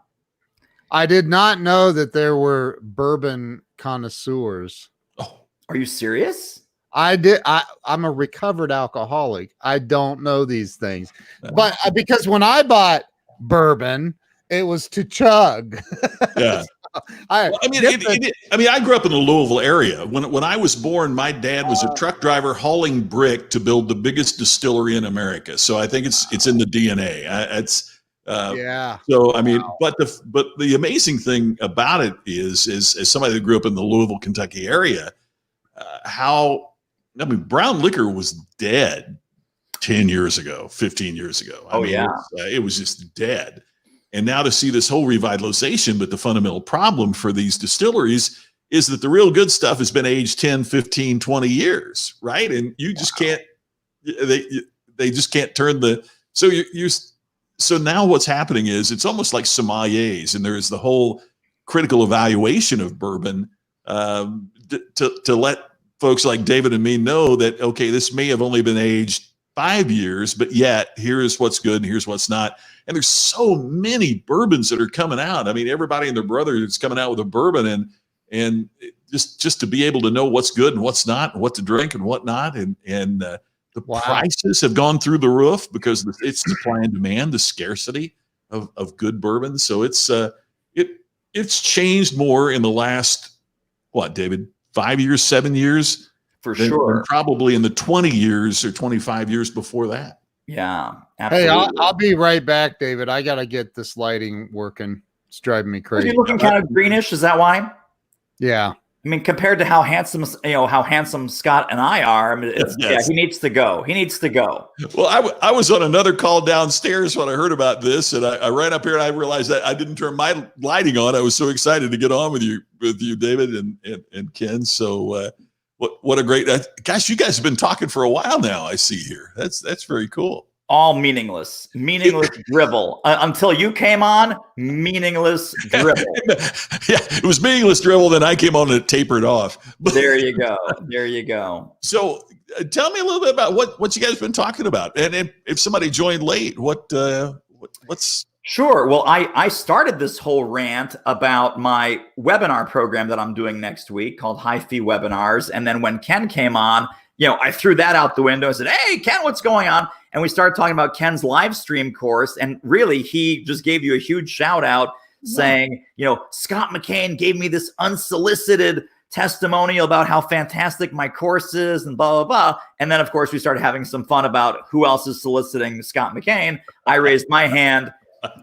I did not know that there were bourbon connoisseurs. Oh, are you serious? I did. I'm a recovered alcoholic. I don't know these things, but because when I bought bourbon, it was to chug. Yeah. I grew up in the Louisville area. When I was born, my dad was a truck driver hauling brick to build the biggest distillery in America. So I think it's in the DNA. So I mean, but the amazing thing about it is as somebody that grew up in the Louisville, Kentucky area, brown liquor was dead 10 years ago, 15 years ago. It was just dead. And now to see this whole revitalization, but the fundamental problem for these distilleries is that the real good stuff has been aged 10, 15, 20 years, right? And you just can't, they just can't turn so now what's happening is it's almost like sommeliers, and there's the whole critical evaluation of bourbon to let folks like David and me know that, okay, this may have only been aged 5 years, but yet here's what's good and here's what's not. And there's so many bourbons that are coming out. I mean, everybody and their brother is coming out with a bourbon, and just to be able to know what's good and what's not, and what to drink and what not. And the prices have gone through the roof because it's supply and demand, the scarcity of good bourbon. So it's changed more in the last, what, David, 5 years, 7 years? For sure. Than probably in the 20 years or 25 years before that. Yeah, absolutely. Hey, I'll be right back, David. I got to get this lighting working. It's driving me crazy. Are you looking kind of greenish? Is that why? Yeah. I mean, compared to how handsome Scott and I are, I mean, he needs to go. He needs to go. Well, I was on another call downstairs when I heard about this, and I ran up here and I realized that I didn't turn my lighting on. I was so excited to get on with you, David and Ken. So what a great gosh! You guys have been talking for a while now. I see here. That's very cool. All meaningless dribble until you came on. Meaningless dribble. Yeah, it was meaningless dribble. Then I came on and it tapered off. There you go. There you go. So tell me a little bit about what you guys have been talking about, and if somebody joined late, what's Sure. Well, I started this whole rant about my webinar program that I'm doing next week called High Fee Webinars. And then when Ken came on, I threw that out the window and said, "Hey, Ken, what's going on?" And we started talking about Ken's live stream course. And really, he just gave you a huge shout out saying, Scott McCain gave me this unsolicited testimonial about how fantastic my course is and blah, blah, blah. And then, of course, we started having some fun about who else is soliciting Scott McCain. I raised my hand.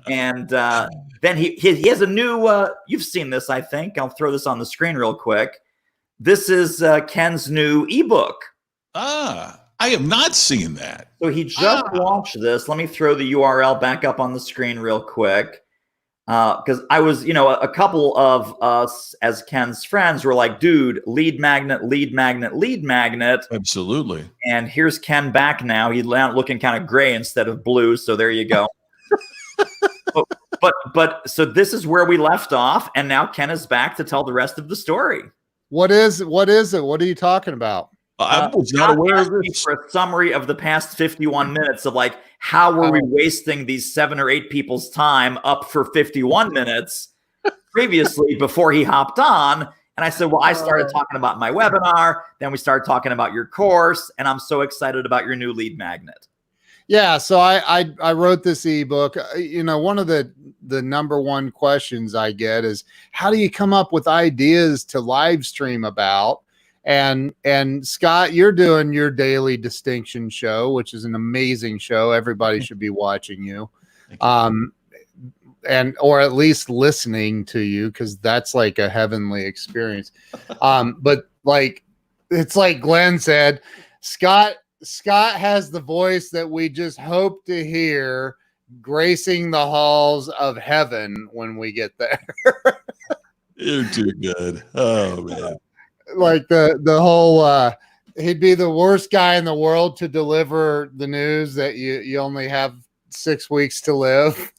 And then he has a new, you've seen this, I think. I'll throw this on the screen real quick. This is Ken's new ebook. I have not seen that. So he just launched this. Let me throw the URL back up on the screen real quick. Because I was, a couple of us as Ken's friends were like, dude, lead magnet, lead magnet, lead magnet. Absolutely. And here's Ken back now. He's looking kind of gray instead of blue. So there you go. But so this is where we left off, and now Ken is back to tell the rest of the story. What is it? What are you talking about? I was not aware of this. For a summary of the past 51 minutes of like, how were we wasting these 7 or 8 people's time up for 51 minutes previously before he hopped on? And I said, well, I started talking about my webinar. Then we started talking about your course, and I'm so excited about your new lead magnet. Yeah, so I wrote this ebook. One of the number one questions I get is, how do you come up with ideas to live stream about? And Scott, you're doing your daily distinction show, which is an amazing show. Everybody should be watching you, or at least listening to you, because that's like a heavenly experience. But like, it's like Glenn said, Scott has the voice that we just hope to hear gracing the halls of heaven when we get there. You're too good. Oh man. Like the whole he'd be the worst guy in the world to deliver the news that you only have 6 weeks to live.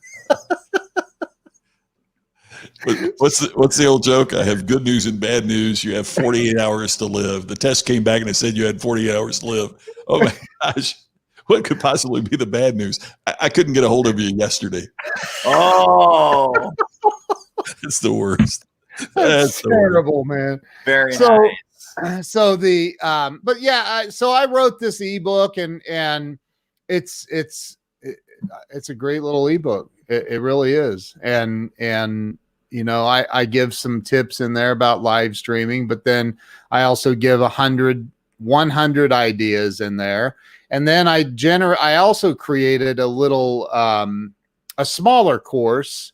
What's the old joke? I have good news and bad news. You have 48 hours to live. The test came back and it said you had 48 hours to live. Oh my gosh. What could possibly be the bad news? I couldn't get a hold of you yesterday. Oh, it's the worst. That's terrible, man. Very nice. So but yeah, so I wrote this ebook, and it's a great little ebook. It really is. And I give some tips in there about live streaming, but then I also give 100 ideas in there. And then I also created a little, a smaller course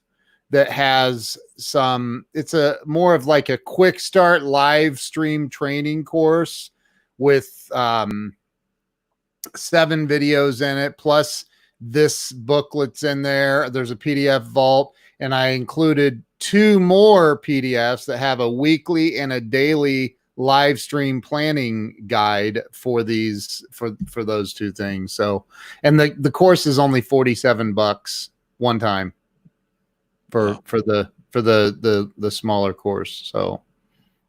that has it's more of like a quick start live stream training course with 7 videos in it, plus this booklet's in there. There's a PDF vault, and I included 2 more PDFs that have a weekly and a daily live stream planning guide for those 2 things. So, and the course is only $47 one time for the smaller course. So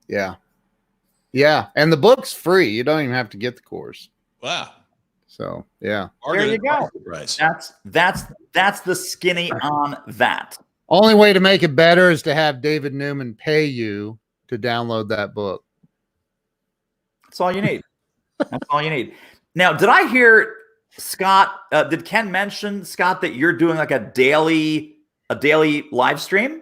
yeah. And the book's free. You don't even have to get the course. Wow. So yeah. There you go. That's the skinny on that. Only way to make it better is to have David Newman pay you to download that book. That's all you need. That's all you need. Now, did I hear Scott? Did Ken mention, Scott, that you're doing like a daily live stream?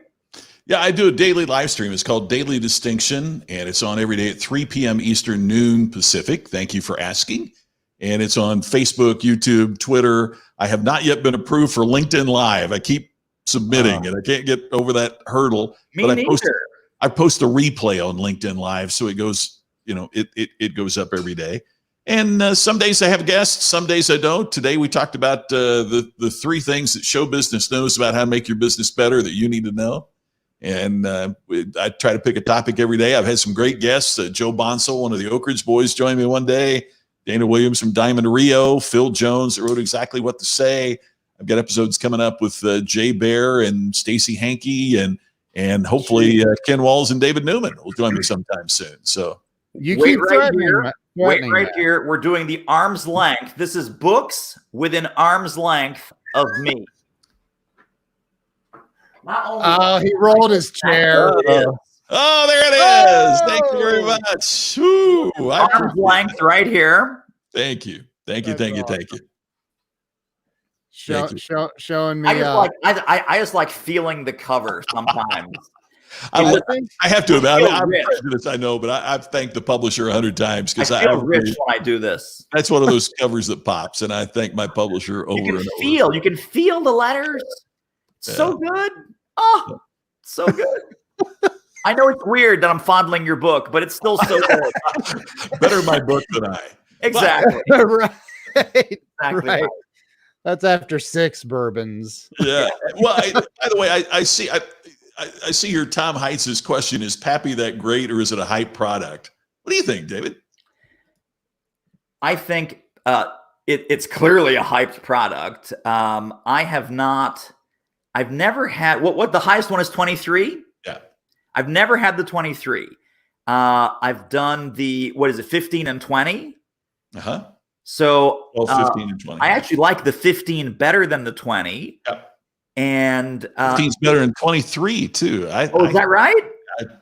Yeah, I do a daily live stream. It's called Daily Distinction, and it's on every day at 3 p.m. Eastern, noon Pacific. Thank you for asking. And it's on Facebook, YouTube, Twitter. I have not yet been approved for LinkedIn Live. I keep submitting, and I can't get over that hurdle. Me neither. I post a replay on LinkedIn Live, so it goes, it goes up every day. And some days I have guests, some days I don't. Today we talked about the 3 things that show business knows about how to make your business better that you need to know. And I try to pick a topic every day. I've had some great guests. Joe Bonsall, one of the Oak Ridge boys, joined me one day. Dana Williams from Diamond Rio. Phil Jones that wrote Exactly What to Say. I've got episodes coming up with Jay Bear and Stacy Hankey and hopefully Ken Walls and David Newman will join me sometime soon. So you keep threatening. Wait right here. We're doing the arm's length. This is books within arm's length of me. Not only Oh, he rolled his chair. Oh, there it is. Thank you very much. Woo, I arm's appreciate length right here. Thank you. Thank you. That's Thank you. awesome. Thank you. Showing me. I just like I just like feeling the cover sometimes. I have to admit, I feel I'm rich. prejudiced, I know, but I've thanked the publisher 100 times because I feel rich when I do this. that's one of those covers that pops, and I thank my publisher over and over. You can feel the letters. So good. Oh, so good. I know it's weird that I'm fondling your book, but it's still so good. Better my book than I. Exactly. right. Exactly Right. right. That's after 6 bourbons. Yeah. Well, by the way, I see here Tom Heitz's question: is Pappy that great, or is it a hype product? What do you think, David? I think it's clearly a hyped product. I've never had what the highest one is 23. Yeah. I've never had the 23. I've done the 15 and 20. Uh-huh. So 15 and 20. I actually like the 15 better than the 20. Yep. And 15's better than 23 too. is that right?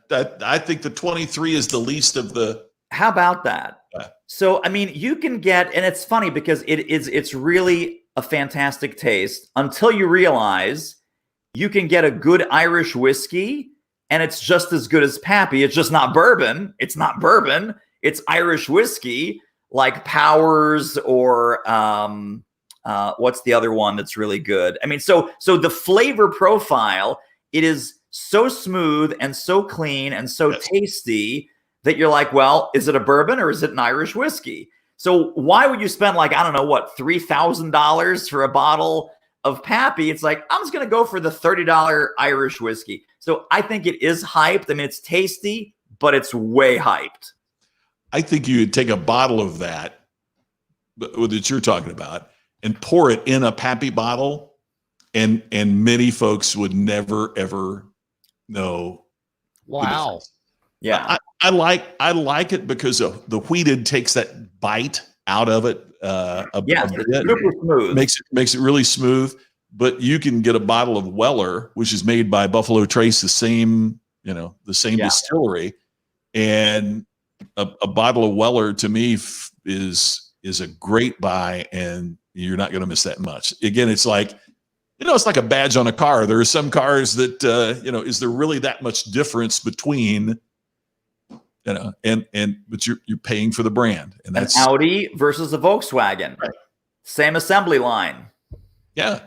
I think the 23 is the least of the. How about that? Yeah. So I mean, you can get, and it's funny because it's really a fantastic taste until you realize you can get a good Irish whiskey and it's just as good as Pappy. It's just not bourbon. It's not bourbon. It's Irish whiskey like Powers or what's the other one that's really good? I mean, so the flavor profile, it is so smooth and so clean and so tasty that you're like, well, is it a bourbon or is it an Irish whiskey? So why would you spend like, I don't know what, $3,000 for a bottle of Pappy? It's like, I'm just going to go for the $30 Irish whiskey. So I think it is hyped. I mean, it's tasty, but it's way hyped. I think you would take a bottle of that you're talking about and pour it in a Pappy bottle, and many folks would never ever know. Wow. Yeah. I like it because of the wheated takes that bite out of it. Yes, it's super smooth. Makes it really smooth. But you can get a bottle of Weller, which is made by Buffalo Trace, the same distillery, and a bottle of Weller to me is a great buy, and you're not going to miss that much. Again, it's like, it's like a badge on a car. There are some cars that, is there really that much difference between, but you're paying for the brand, and that's an Audi versus a Volkswagen, right. Same assembly line. Yeah.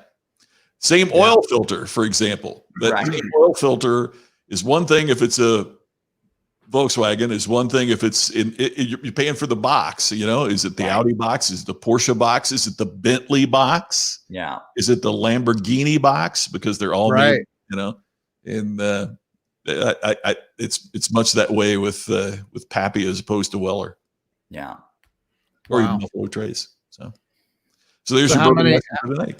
Same oil filter, for example. That same oil filter is one thing if it's a Volkswagen, is one thing if it's you're paying for the box. Is it the Audi box? Is it the Porsche box? Is it the Bentley box? Yeah. Is it the Lamborghini box? Because they're all right. made, and it's much that way with Pappy as opposed to Weller. Yeah. Or even Buffalo Trace. So there's your how bourbon many lesson for tonight.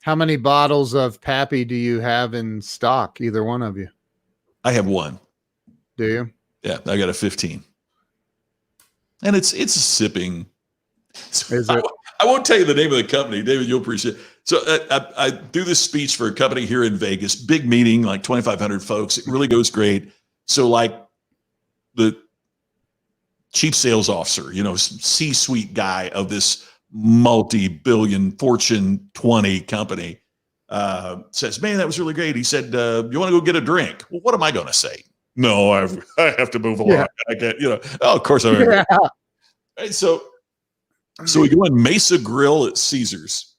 How many bottles of Pappy do you have in stock? Either one of you? I have one. Do you? Yeah, I got a 15. And it's a sipping. Is it? I won't tell you the name of the company. David, you'll appreciate it. So I do this speech for a company here in Vegas, big meeting, like 2,500 folks. It really goes great. So like the chief sales officer, C-suite guy of this multi-billion Fortune 20 company says, man, that was really great. He said, you want to go get a drink? Well, what am I going to say? No, I have to move along. Yeah. I can't, of course I Yeah. Right, so we go in Mesa Grill at Caesars,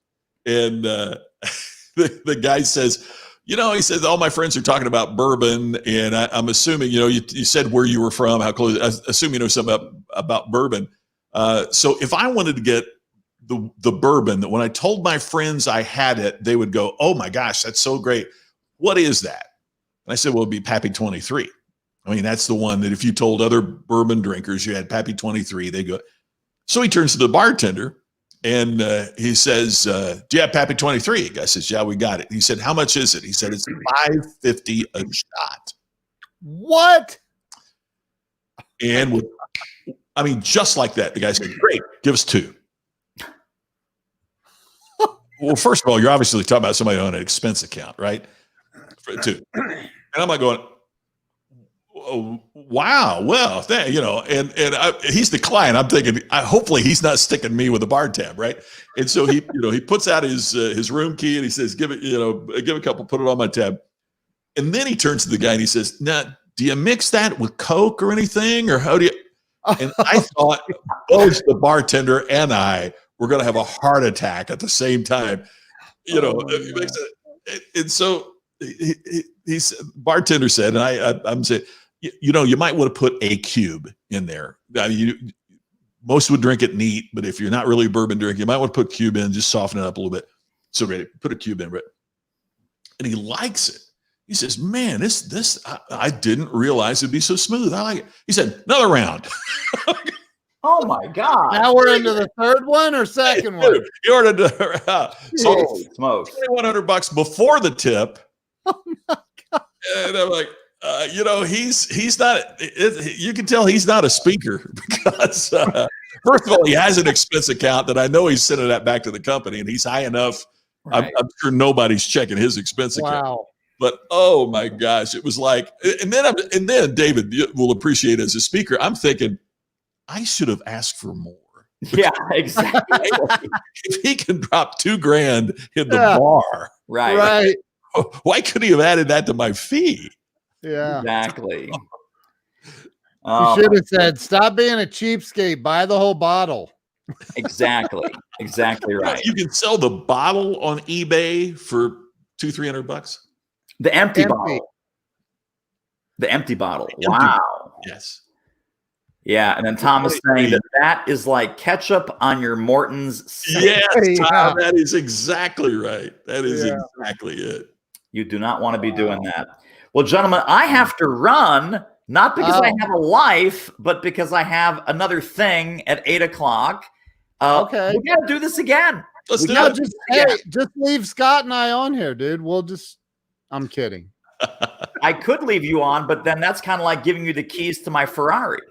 and the guy says, he says, all my friends are talking about bourbon, and I'm assuming, you said where you were from, how close, I assume you know something about bourbon. So if I wanted to get the bourbon, that when I told my friends I had it, they would go, oh my gosh, that's so great. What is that? And I said, well, it'd be Pappy 23. I mean, that's the one that if you told other bourbon drinkers you had Pappy 23, they go. So he turns to the bartender and he says, do you have Pappy 23? The guy says, yeah, we got it. He said, how much is it? He said, it's $5.50 a shot. What? And just like that, the guy said, great, give us 2. Well, first of all, you're obviously talking about somebody on an expense account, right? two. And I'm like going, oh, wow, well, and he's the client. I'm thinking, hopefully he's not sticking me with a bar tab, right? And so he puts out his room key and he says, give a couple, put it on my tab. And then he turns to the guy and he says, now, do you mix that with Coke or anything, or how do you? And I thought both the bartender and I were going to have a heart attack at the same time, and so he's bartender said, and I'm saying, you might want to put a cube in there. I mean, most would drink it neat, but if you're not really a bourbon drinker, you might want to put cube in, just soften it up a little bit. So great, put a cube in, Brett. And he likes it. He says, man, I didn't realize it'd be so smooth. I like it. He said, another round. Oh my God. Now we're into the third one or second one? You ordered so $2,100 before the tip. Oh my God. And I'm like, he's not, you can tell he's not a speaker because first of all, he has an expense account that I know he's sending that back to the company, and he's high enough. Right. I'm sure nobody's checking his expense account. Wow. But oh my gosh, it was like, and then David will appreciate as a speaker. I'm thinking, I should have asked for more. Yeah, exactly. If he can drop $2,000 in the bar, right. Why couldn't he have added that to my fee? Yeah, exactly. You should have said, "Stop being a cheapskate. Buy the whole bottle." Exactly right. You can sell the bottle on eBay for $200-300. The empty bottle. The empty bottle. Wow. Yes. Yeah, and then Tom is saying that is like ketchup on your Morton's. Yes, Tom, that is exactly right. That is exactly it. You do not want to be doing that. Well, gentlemen, I have to run, not because I have a life, but because I have another thing at 8:00. Okay. We got to do this again. Let's do it. Just leave Scott and I on here, dude. I'm kidding. I could leave you on, but then that's kind of like giving you the keys to my Ferrari.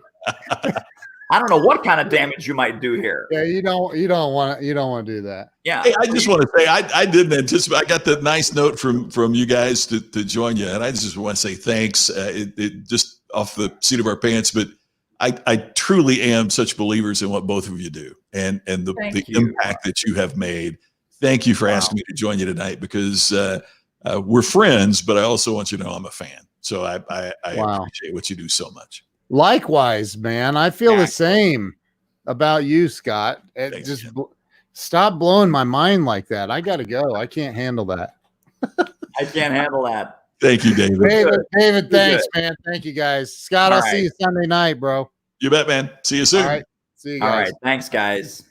I don't know what kind of damage you might do here. Yeah, you don't want to do that. Yeah. Hey, I just want to say I didn't anticipate. I got that nice note from you guys to join you, and I just want to say thanks. It just off the seat of our pants, but I truly am such believers in what both of you do and the impact that you have made. Thank you for asking me to join you tonight, because we're friends, but I also want you to know I'm a fan. So I appreciate what you do so much. Likewise, man. I feel the same about you, Scott. Stop blowing my mind like that. I got to go. I can't handle that. I can't handle that. Thank you, David. David, thanks, man. Thank you, guys. Scott, I'll see you Sunday night, bro. You bet, man. See you soon. All right. See you guys. All right. Thanks, guys.